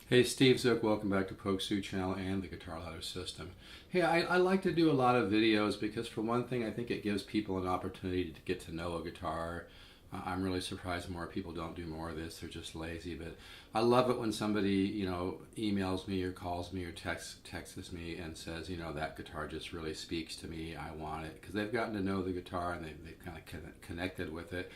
Hey, Steve Zook, welcome back to polkzoo channel and the Guitar Ladder System. Hey, I like to do a lot of videos because for one thing, I think it gives people an opportunity to get to know a guitar. I'm really surprised more people don't do more of this. They're just lazy, but I love it when somebody, emails me or calls me or texts me and says, that guitar just really speaks to me. I want it because they've gotten to know the guitar and they've kind of connected with it.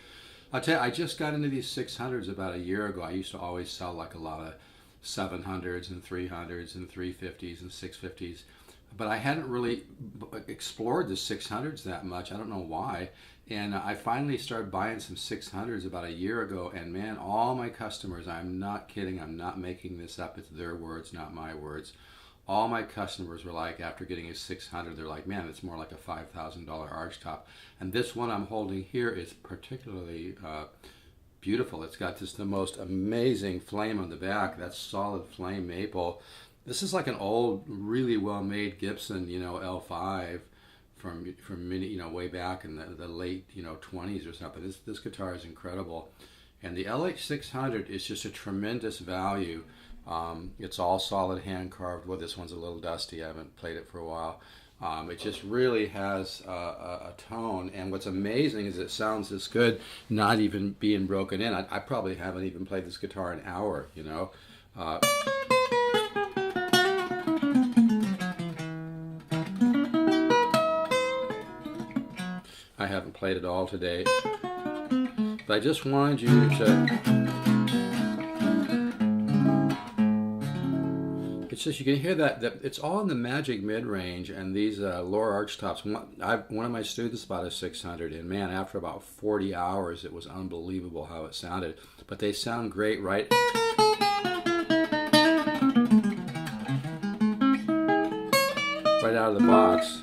I'll tell you, I just got into these 600s about a year ago. I used to always sell like a lot of 700s and 300s and 350s and 650s, but I hadn't really explored the 600s that much. I don't know why. And I finally started buying some 600s about a year ago, and man, all my customers, I'm not kidding, I'm not making this up, it's their words, not my words. All my customers were like, after getting a 600, they're like, man, it's more like a $5,000 arch top. And this one I'm holding here is particularly beautiful. It's got just the most amazing flame on the back. That's solid flame maple. This is like an old, really well-made Gibson, L5 from many, way back in the late, 20s or something. This guitar is incredible, and the LH600 is just a tremendous value. It's all solid hand carved. Well, this one's a little dusty. I haven't played it for a while. It just really has a tone, and what's amazing is it sounds this good, not even being broken in. I probably haven't even played this guitar an hour, I haven't played it all today, but I just wanted you to... It's just, you can hear that it's all in the magic mid-range, and these lower arch tops. One of my students bought a 600, and man, after about 40 hours, it was unbelievable how it sounded. But they sound great right out of the box.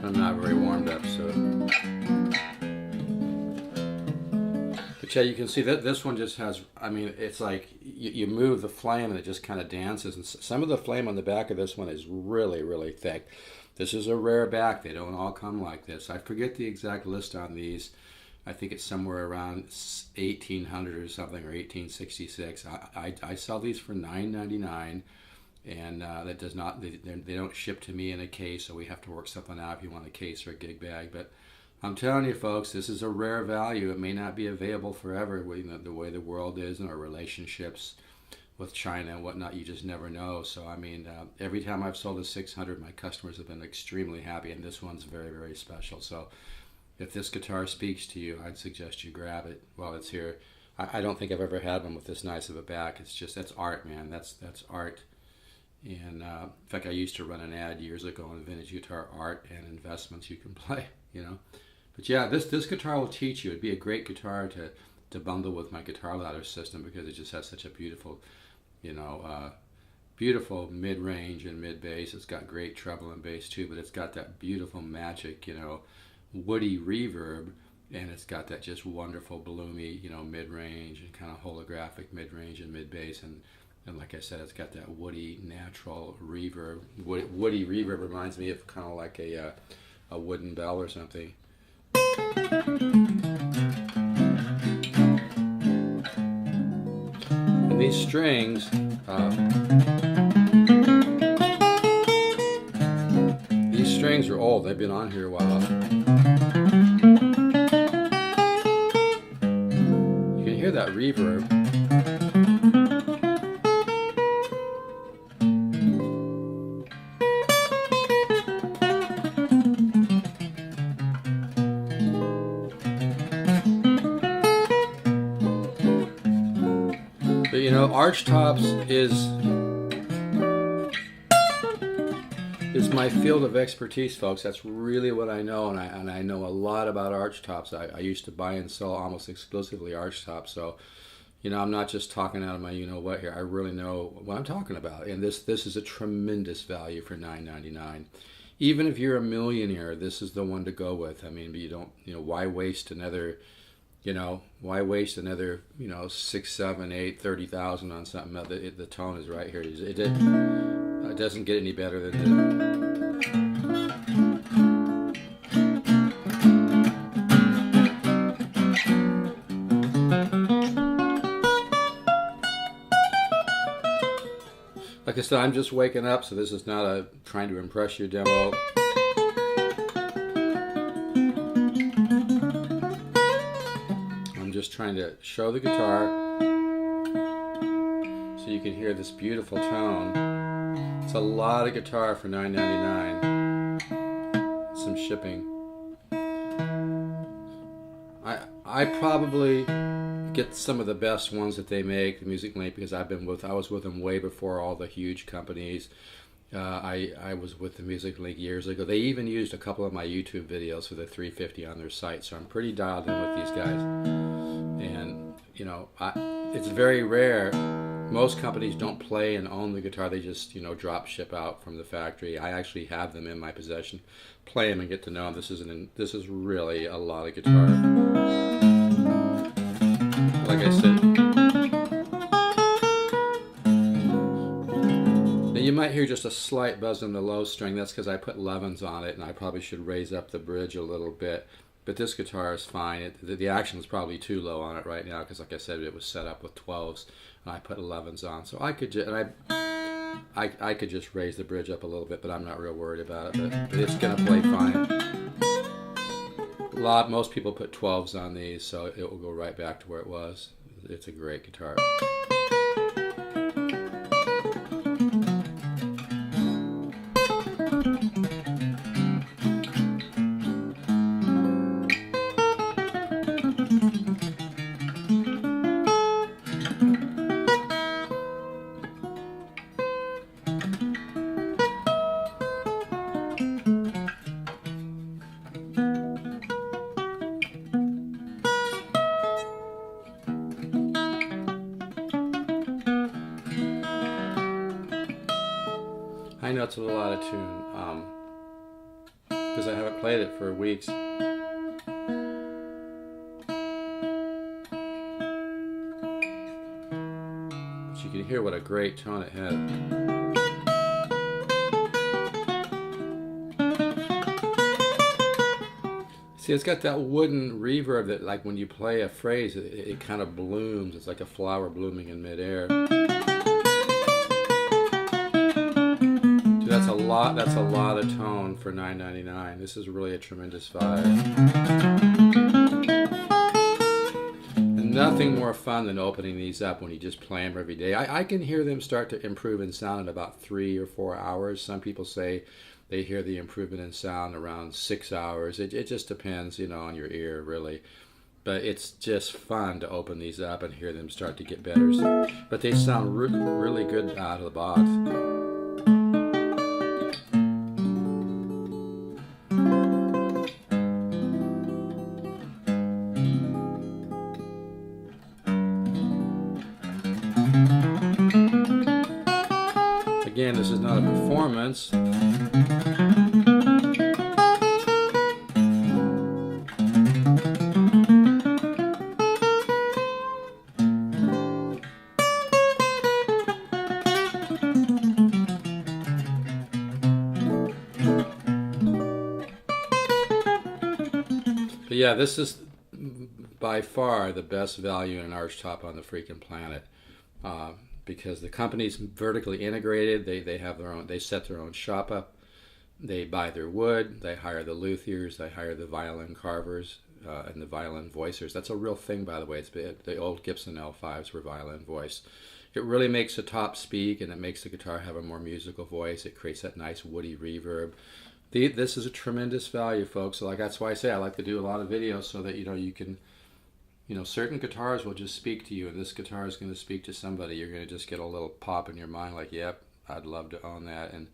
I'm not very warmed up, so... But yeah, you can see that this one just has, it's like you move the flame and it just kind of dances. And some of the flame on the back of this one is really, really thick. This is a rare back. They don't all come like this. I forget the exact list on these. I think it's somewhere around 1800 or something, or 1866. I sell these for $9.99. And that does not, they don't ship to me in a case, so we have to work something out if you want a case or a gig bag. But I'm telling you, folks, this is a rare value. It may not be available forever. The way the world is and our relationships with China and whatnot, you just never know. So, every time I've sold a 600, my customers have been extremely happy, and this one's very, very special. So, if this guitar speaks to you, I'd suggest you grab it while it's here. I don't think I've ever had one with this nice of a back. It's just, that's art, man. That's art. And in fact, I used to run an ad years ago on vintage guitar art and investments you can play, But yeah, this guitar will teach you. It'd be a great guitar to bundle with my Guitar Ladder System because it just has such a beautiful, beautiful mid-range and mid-bass. It's got great treble and bass too, but it's got that beautiful magic, woody reverb, and it's got that just wonderful bloomy, mid-range and kind of holographic mid-range and mid-bass, and like I said, it's got that woody, natural reverb. Woody reverb reminds me of kind of like a wooden bell or something. And these strings, are old. They've been on here a while. You can hear that reverb. But arch tops is my field of expertise, folks. That's really what I know, and I know a lot about arch tops. I used to buy and sell almost exclusively arch tops, so I'm not just talking out of my what here. I really know what I'm talking about, and this is a tremendous value for $9.99. Even if you're a millionaire, this is the one to go with. But you don't, why waste another why waste another, 6, 7, 8, 30,000 on something? The tone is right here. It doesn't get any better than this. Like I said, I'm just waking up, so this is not a trying to impress you demo. I'm just trying to show the guitar so you can hear this beautiful tone. It's a lot of guitar for $9.99. Some shipping. I probably get some of the best ones that they make, the Music Link, because I was with them way before all the huge companies. I was with the Music Link years ago. They even used a couple of my YouTube videos for the 350 on their site, so I'm pretty dialed in with these guys. And you know, it's very rare. Most companies don't play and own the guitar. They just, you know, drop ship out from the factory. I actually have them in my possession, play them and get to know them. This is really a lot of guitar. Like I said, now you might hear just a slight buzz on the low string. That's because I put 11s on it, and I probably should raise up the bridge a little bit. But this guitar is fine. The action is probably too low on it right now because, like I said, it was set up with 12s, and I put 11s on. So I could I could just raise the bridge up a little bit, but I'm not real worried about it. But it's gonna play fine. Most people put 12s on these, so it will go right back to where it was. It's a great guitar. I know it's a little out of tune because I haven't played it for weeks. But you can hear what a great tone it had. See, it's got that wooden reverb that, like, when you play a phrase, it kind of blooms. It's like a flower blooming in midair. That's a lot of tone for $9.99. This is really a tremendous vibe. And nothing more fun than opening these up when you just play them every day. I can hear them start to improve in sound in about 3 or 4 hours. Some people say they hear the improvement in sound around 6 hours. It just depends, you know, on your ear, really. But it's just fun to open these up and hear them start to get better. But they sound really good out of the box. Again, this is not a performance. But yeah, this is by far the best value in an archtop on the freaking planet. Because the company's vertically integrated, they have their own, they set their own shop up, they buy their wood, they hire the luthiers, they hire the violin carvers and the violin voicers. That's a real thing, by the way. It's the old Gibson L5s were violin voiced. It really makes the top speak, and it makes the guitar have a more musical voice. It creates that nice woody reverb. This is a tremendous value, folks. So like, that's why I say I like to do a lot of videos so that, you know, you can, you know, certain guitars will just speak to you, and this guitar is going to speak to somebody. You're going to just get a little pop in your mind like, yep, I'd love to own that. And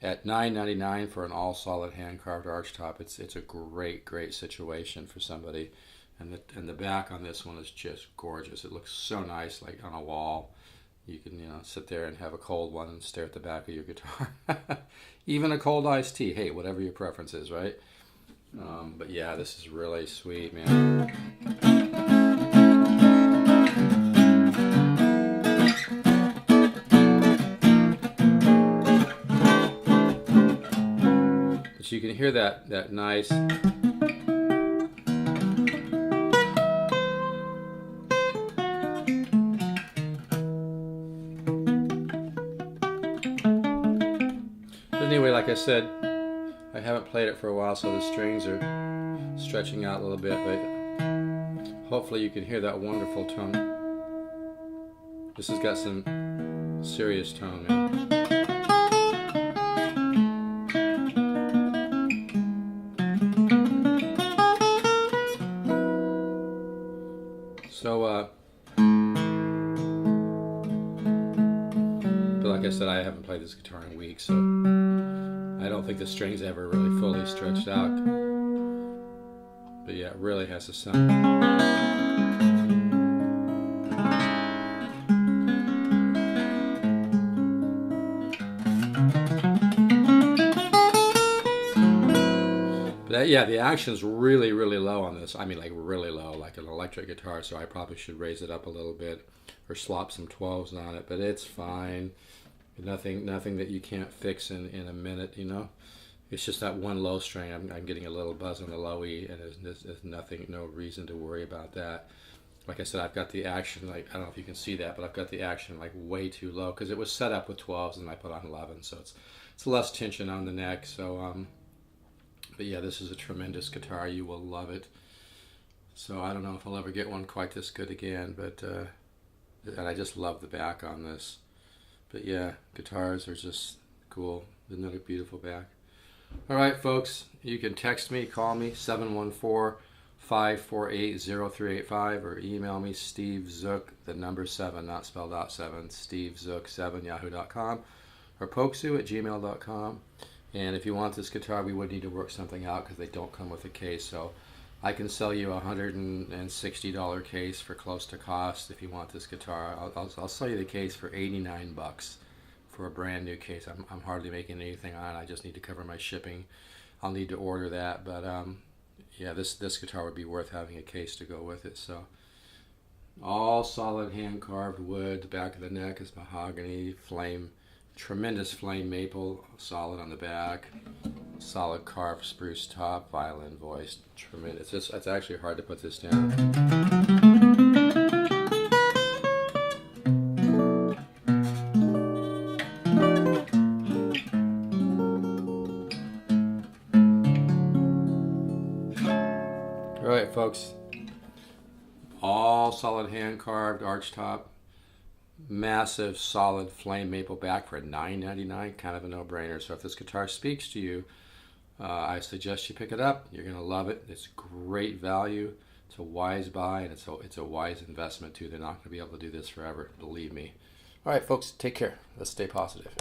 at $9.99 for an all-solid hand-carved archtop, it's a great situation for somebody. And the back on this one is just gorgeous. It looks so nice, like on a wall. You can, you know, sit there and have a cold one and stare at the back of your guitar. Even a cold iced tea. Hey, whatever your preference is, right? But yeah, this is really sweet, man. But you can hear that nice. said, I haven't played it for a while, so the strings are stretching out a little bit, but hopefully you can hear that wonderful tone. This has got some serious tone, man. So, but like I said, I haven't played this guitar in weeks, so I don't think the strings ever really fully stretched out. But yeah, it really has a sound. But yeah, the action's really, really low on this. I mean, like really low, like an electric guitar, so I probably should raise it up a little bit or slop some 12s on it, but it's fine. Nothing that you can't fix in a minute, you know. It's just that one low string. I'm getting a little buzz on the low E, and there's nothing, no reason to worry about that. Like I said, I've got the action, like, I don't know if you can see that, but I've got the action like way too low because it was set up with 12s and I put on 11, so it's less tension on the neck. So, but yeah, this is a tremendous guitar. You will love it. So I don't know if I'll ever get one quite this good again, but and I just love the back on this. But yeah, guitars are just cool. Isn't that a beautiful back? All right, folks, you can text me, call me, 714-548-0385, or email me, Steve Zook, the number 7, not spelled out 7, stevezook7, yahoo.com, or polkzoo@gmail.com. And if you want this guitar, we would need to work something out because they don't come with a case. So I can sell you a $160 case for close to cost if you want this guitar. I'll sell you the case for 89 bucks for a brand new case. I'm hardly making anything on it. I just need to cover my shipping. I'll need to order that, but yeah, this guitar would be worth having a case to go with it. So all solid hand carved wood. The back of the neck is mahogany, tremendous flame maple, solid on the back, solid carved spruce top, violin voice, tremendous. It's actually hard to put this down. All right, folks, all solid hand carved arch top, massive solid flame maple back for $9.99, kind of a no-brainer. So if this guitar speaks to you, I suggest you pick it up. You're gonna love it. It's great value. It's a wise buy, and it's a wise investment too. They're not gonna be able to do this forever, believe me. All right, folks, take care. Let's stay positive.